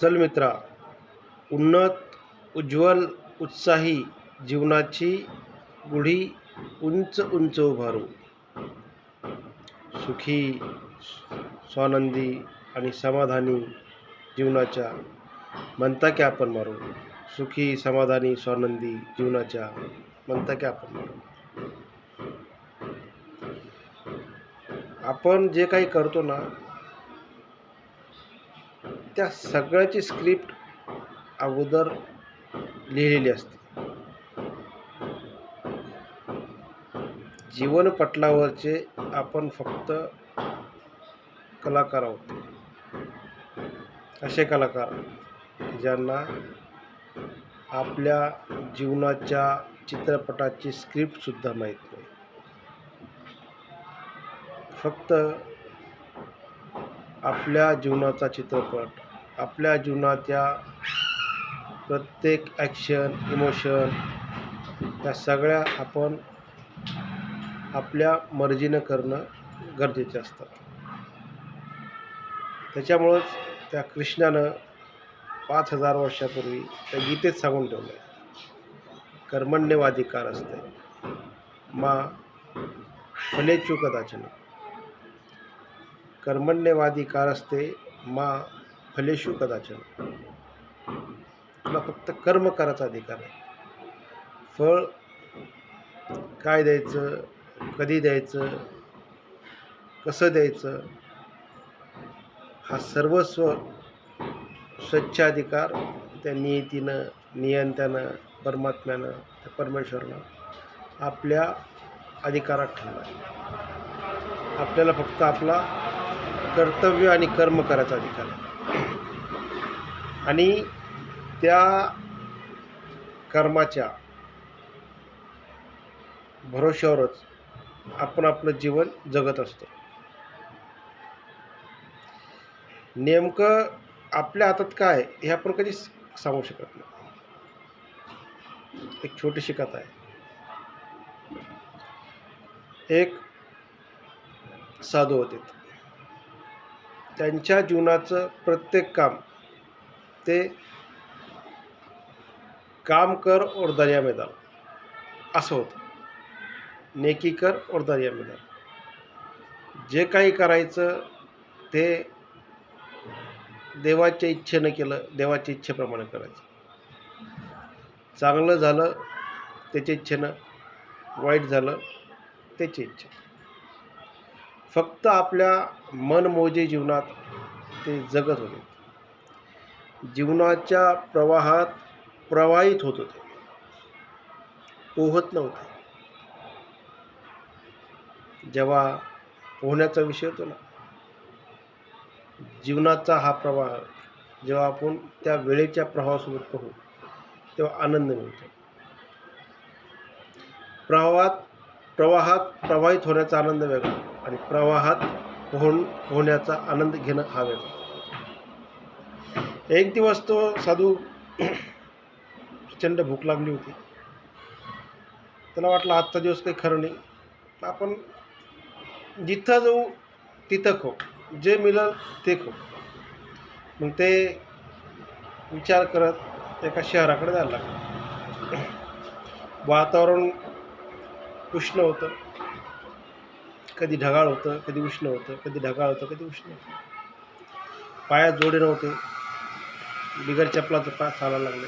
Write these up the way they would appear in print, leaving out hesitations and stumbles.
चल मित्रा, उन्नत, उज्ज्वल, उत्साही जीवनाची गुढी उंच उंच उभारू. सुखी, स्वानंदी आणि समाधानी जीवनाच्या म्हणता की आपण मारू. सुखी, समाधानी, स्वानंदी जीवनाच्या म्हणता की आपण मारू. आपण जे काही करतो ना, त्या सगळ्याची स्क्रिप्ट अगोदर लिहिलेली असते. जीवनपटलावरचे आपण फक्त कलाकार आहोत. असे कलाकार ज्यांना आपल्या जीवनाच्या चित्रपटाची स्क्रिप्टसुद्धा माहीत नाही. फक्त आपल्या जीवनाचा चित्रपट, आपल्या जीवनाच्या प्रत्येक ॲक्शन, इमोशन या सगळ्या आपण आपल्या मर्जीनं करणं गरजेचे असतात. त्याच्यामुळंच त्या कृष्णानं 5000 वर्षापूर्वी त्या गीतेत सांगून ठेवलं आहे, कर्मण्येवाधिकार असते मा फलेषु कदाचन. कर्मण्येवाधिकार असते मा फलेषु कदाचन. तुला फक्त कर्म करायचा अधिकार आहे. फळ काय द्यायचं, कधी द्यायचं, कसं द्यायचं, हा सर्वस्व स्वच्छाधिकार त्या नियतीनं, नियंत्यानं, परमात्म्यानं, त्या परमेश्वरानं आपल्या अधिकारात ठेवला आहे. आपल्याला फक्त आपला कर्तव्य आणि कर्म करायचा अधिकार आहे. आणि त्या कर्माच्या भरोश्यावरच आपण आपलं जीवन जगत असतो. नेमकं आपल्या हातात काय हे आपण कधी सांगू शकत नाही. एक छोटीशी कथा आहे. एक साधू होते. त्यांच्या जीवनाचं प्रत्येक काम ते काम कर और दरिया में डाल असं होतं. नेकी कर और दरिया में डाल. जे काही करायचं ते देवाच्या इच्छेनं केलं, देवाच्या इच्छेप्रमाणे करायचं. चांगलं झालं त्याच्या इच्छेनं, वाईट झालं त्याची इच्छा. फक्त आपल्या मनमोजी जीवनात ते जगत होते. जीवनाच्या प्रवाहात प्रवाहित होत होते, पोहत नव्हते. जेव्हा पोहण्याचा विषय होतो ना, जीवनाचा हा प्रवाह, जेव्हा आपण त्या वेळेच्या प्रवाहासोबत पोहू तेव्हा आनंद मिळतो. प्रवाहात प्रवाहित होण्याचा आनंद वेगळा आणि प्रवाहात पोहण्याचा आनंद घेणं हा वेगळा. एक दिवस तो साधू प्रचंड भूक लागली होती. त्याला वाटलं आजचा दिवस काही खरं नाही, आपण जिथं जाऊ तिथं खाऊ, जे मिळेल ते खाऊ. मग ते विचार करत एका शहराकडे जायला लागलं. वातावरण उष्ण होतं, कधी ढगाळ होतं, कधी उष्ण होतं, कधी ढगाळ होतं, कधी उष्ण होतं. पायात जोडे नव्हते, बिगर चपलाचं पाय चालायला लागले.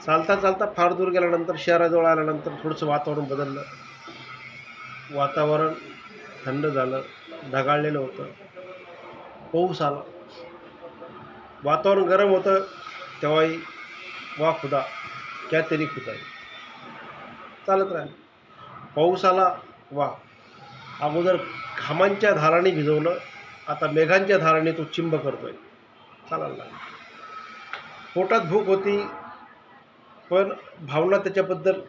चालता चालता फार दूर गेल्यानंतर, शहराजवळ आल्यानंतर थोडंसं वातावरण बदललं. वातावरण थंड झालं, ढगाळलेलं होतं, पाऊस आला. वातावरण गरम होतं तेव्हाही वा खुदा क्या तेरी खुदाई चालत राहिलं. पाऊस आला, वा अगोदर घामांच्या धाराने भिजवलं, आता मेघांच्या धाराने तो चिंब करतोय, चालायला लागला. पोटात भूक होती पण भावना त्याच्याबद्दल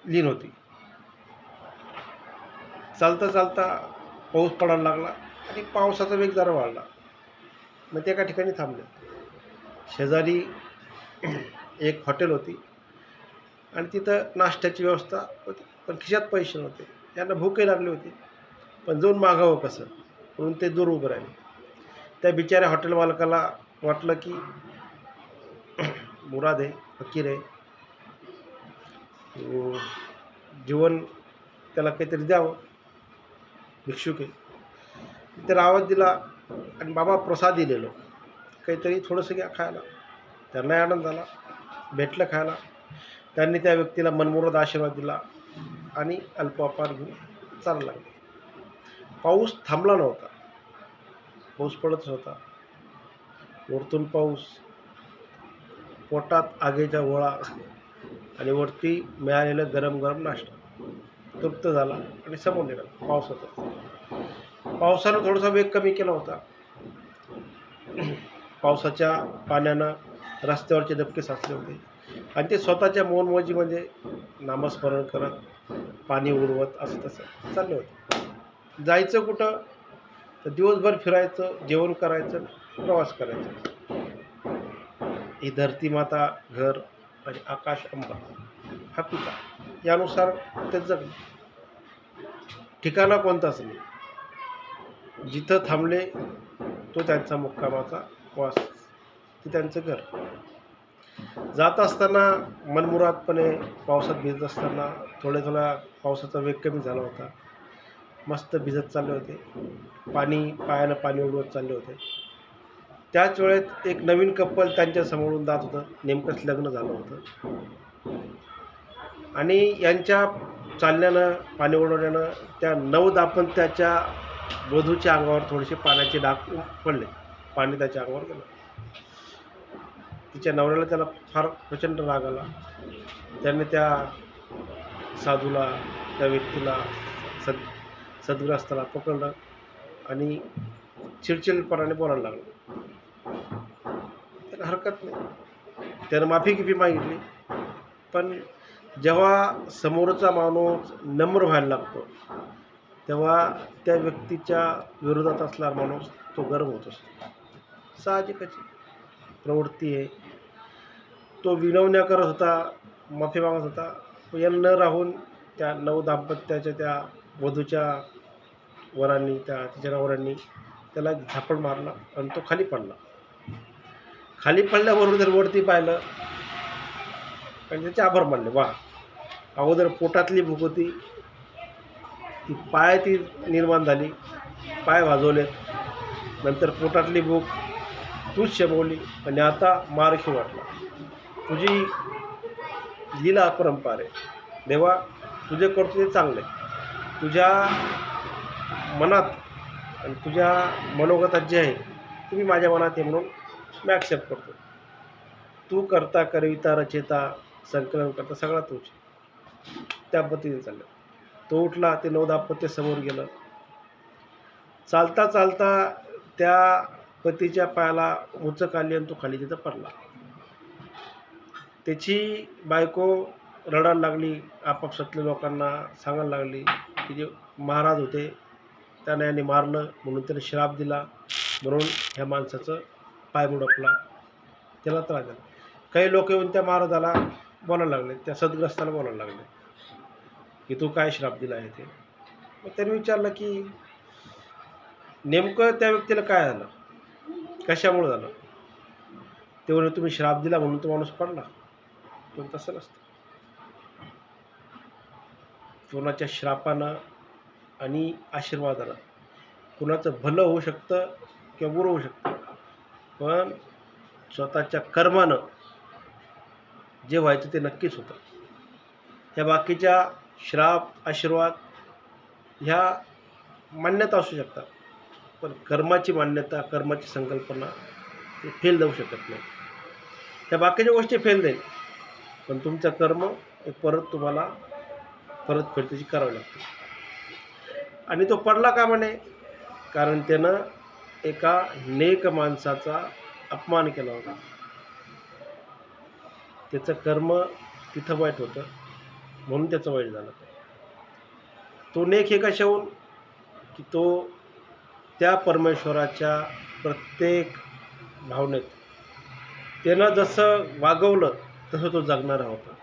लीन होती. चालता चालता पाऊस पडायला लागला आणि पावसाचा वेग जरा वाढला. मग ते एका ठिकाणी थांबले. शेजारी एक हॉटेल होती आणि तिथं नाश्त्याची व्यवस्था होती, पण खिशात पैसे नव्हते. यांना भूकही लागली होती, पण जाऊन मागावं कसं म्हणून ते दूर उभं राहिले. त्या बिचाऱ्या हॉटेल मालकाला वाटलं की मुराद आहे, फकीर आहे, जीवन त्याला काहीतरी द्यावं, भिक्षुक आहे. तर आवाज दिला आणि बाबा प्रसाद दिलेलो, काहीतरी थोडंसं घ्या खायला. त्यांनाही आनंद झाला, भेटलं खायला. त्यांनी त्या व्यक्तीला मनमुराद आशीर्वाद दिला आणि अल्पोपार घेऊन चालला लागले. पाऊस थांबला नव्हता, पाऊस पडतच होता. वरतून पाऊस, पोटात आगीचा गोळा आणि वरती मिळालेलं गरम गरम नाश्ता. तृप्त झाला आणि समोर निघाला. पावसानं थोडासा वेग कमी केला होता. पावसाच्या पाण्यानं रस्त्यावरचे धबके साचले होते आणि ते स्वतःच्या मौनमौजीमध्ये नामस्मरण करत, पाणी उडवत असं तसं चालले होते. जायचं कुठं तर दिवसभर फिरायचं, जेवण करायचं, प्रवास करायचा. ही धरती माता घर आणि आकाश अंबा हा पिता, यानुसार ते जगले. ठिकाणा कोणताच नाही. जिथं थांबले तो त्यांचा मुक्कामाचा वास, ते त्यांचं घर. जात असताना मनमुरादपणे पावसात भिजत असताना थोड्या पावसाचा वेग कमी झाला होता. मस्त भिजत चालले होते, पायानं पाणी उडवत चालले होते. त्याच वेळेत एक नवीन कपल त्यांच्या समोरून जात होतं. नेमकंच लग्न झालं होतं आणि यांच्या चालण्यानं, पाणी उडवण्यानं त्या नवदाम्पत्याच्या वधूच्या अंगावर थोडेसे पाण्याचे डाग पडले. पाणी त्याच्या अंगावर गेलं. तिच्या नवऱ्याला त्याला फार प्रचंड राग आला. त्याने त्या साधूला, त्या व्यक्तीला, सद्ग्रस्ताला पकडलं आणि चिडचिडपणाने बोलायला लागलं. त्याला हरकत नाही, त्यानं माफी मागितली. पण जेव्हा समोरचा माणूस नम्र व्हायला लागतो तेव्हा त्या व्यक्तीच्या विरोधात असणारा माणूस तो गरम होत असतो. साहजिकच प्रवृत्ती आहे. तो विनवण्या करत होता, माफी मागत होता. तो यानं न राहून त्या नवदाम्पत्याच्या त्या वधूच्या वरांनी, तिच्या नवऱ्यांनी त्याला झापड मारला आणि तो खाली पडला. खाली पडल्याबरोबर जर वरती पाहिलं आणि त्याचे आभार मानले. वा, अगोदर पोटातली भूक होती, ती पायाती निर्माण झाली, पाय भाजवलेत. नंतर पोटातली भूक तूच शमवली आणि आता मारखी वाटला. तुझी लीला अपरंपार आहे देवा. तुझे करतो ते चांगलं आहे. तुझ्या मनात आणि तुझ्या मनोगतात जे आहे ते मी माझ्या मनात आहे म्हणून मी ॲक्सेप्ट करतो. तू करता, कविता, रचयिता, संकलन करता सगळा तूच. त्या पद्धतीने चाललं. तो उठला, ते नवदाम्पत्य समोर गेलं. चालता चालता त्या पतीच्या पायाला उचक आली आणि तो खाली तिथं पडला. त्याची बायको रडायला लागली. आपापसातल्या लोकांना सांगायला लागली की जे महाराज होते त्याने याने मारलं म्हणून त्याने श्राप दिला, म्हणून ह्या माणसाचं पाय मुडपला, त्याला त्रास झाला. काही लोक येऊन त्या महाराजाला बोलायला लागले, त्या सद्ग्रस्ताला बोलायला लागले की तू काय श्राप दिला आहे ते. मग त्यांनी विचारलं की नेमकं त्या व्यक्तीला काय झालं, कशामुळे झालं. ते म्हणे तुम्ही श्राप दिला म्हणून तो माणूस पडला. पण तसं नसतं. कोणाच्या श्रापानं आणि आशीर्वादानं कुणाचं भलं होऊ शकतं किंवा बुरं होऊ शकतं. पण स्वतःच्या कर्मानं जे व्हायचं ते नक्कीच होतं. ह्या बाकीच्या श्राप, आशीर्वाद ह्या मान्यता असू शकतात, पण कर्माची मान्यता, कर्माची संकल्पना ते फेल जाऊ शकत नाही. त्या बाकीच्या गोष्टी फेल जाईल, पण तुमचं कर्म हे तुम्हाला परतफेड त्याची करावी लागते. आणि तो पडला का म्हणे, कारण त्यानं एका नेक माणसाचा अपमान केला होता. त्याचं कर्म तिथं वाईट होतं म्हणून त्याचं वाईट झालं. तो नेक हे कशाहून की तो त्या परमेश्वराच्या प्रत्येक भावनेत त्यानं जसं वागवलं तसं तो जगणारा होता.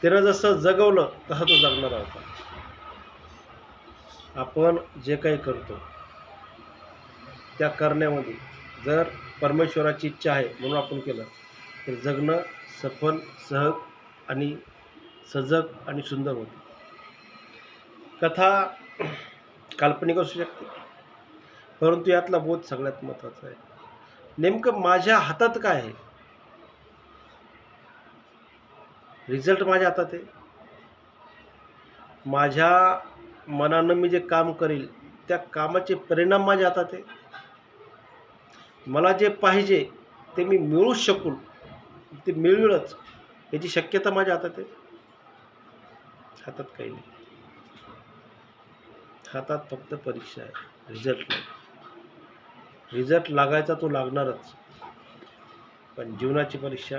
त्यानं जसं जगवलं तसं तो जगणारा होता. आपण जे काही करतो त्या करण्यामध्ये जर परमेश्वराची इच्छा आहे म्हणून आपण केलं तर जगणं सफल, सहज आणि सजग आणि सुंदर होते. कथा काल्पनिक असू शकते, परंतु यातला बोध सगळ्यात महत्त्वाचा आहे. नेमकं माझ्या हातात काय आहे? रिझल्ट माझ्या हातात आहे. माझ्या मनानं मी जे काम करेल त्या कामाचे परिणाम माझ्या हातात आहे. मला जे पाहिजे ते मी मिळवूच शकून ते मिळविलंच याची शक्यता माझ्या हातात आहे. हातात काही नाही. हातात फक्त परीक्षा आहे, रिझल्ट नाही. रिझल्ट लागायचा तो लागणारच, पण जीवनाची परीक्षा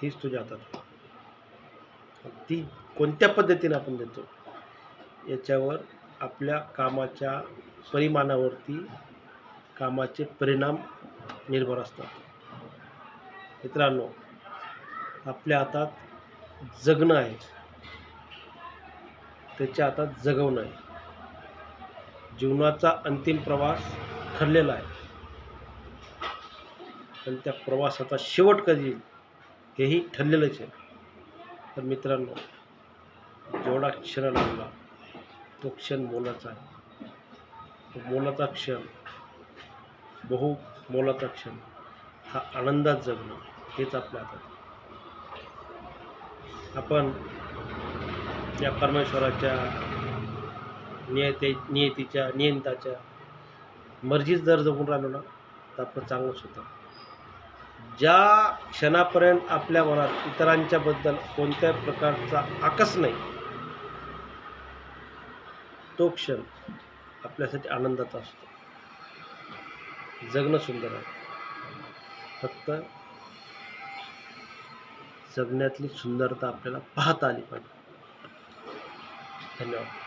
हीच तुझ्या हातात आहे. ती कोणत्या पद्धतीने आपण देतो याच्यावर आपल्या कामाच्या परिमाणावरती कामाचे परिणाम निर्भर असतात. मित्रांनो, आपल्या हातात जगणं आहे, त्याच्या हातात जगवणं आहे. जीवनाचा अंतिम प्रवास ठरलेला आहे, पण त्या प्रवासाचा शेवट कधी येईल हेही ठरलेलंच आहे. तर मित्रांनो, जेवढा क्षण लागला तो क्षण मोलाचा आहे. तो मोलाचा क्षण, बहु मोलाचा क्षण, हा आनंदात जगणं हेच आपल्या हातात आहे. आपण या परमेश्वराच्या नियतीच्या नियंताच्या मर्जीत जर जगून राहिलो ना तर आपलं चांगलंच होतं. ज्या क्षणापर्यंत आपल्या मनात इतरांच्या बद्दल कोणत्याही प्रकारचा आकस नाही, तो क्षण आपल्यासाठी आनंदाचा असतो. जगणं सुंदर आहे, फक्त जगण्यातली सुंदरता आपल्याला पाहता आली पाहिजे. धन्यवाद.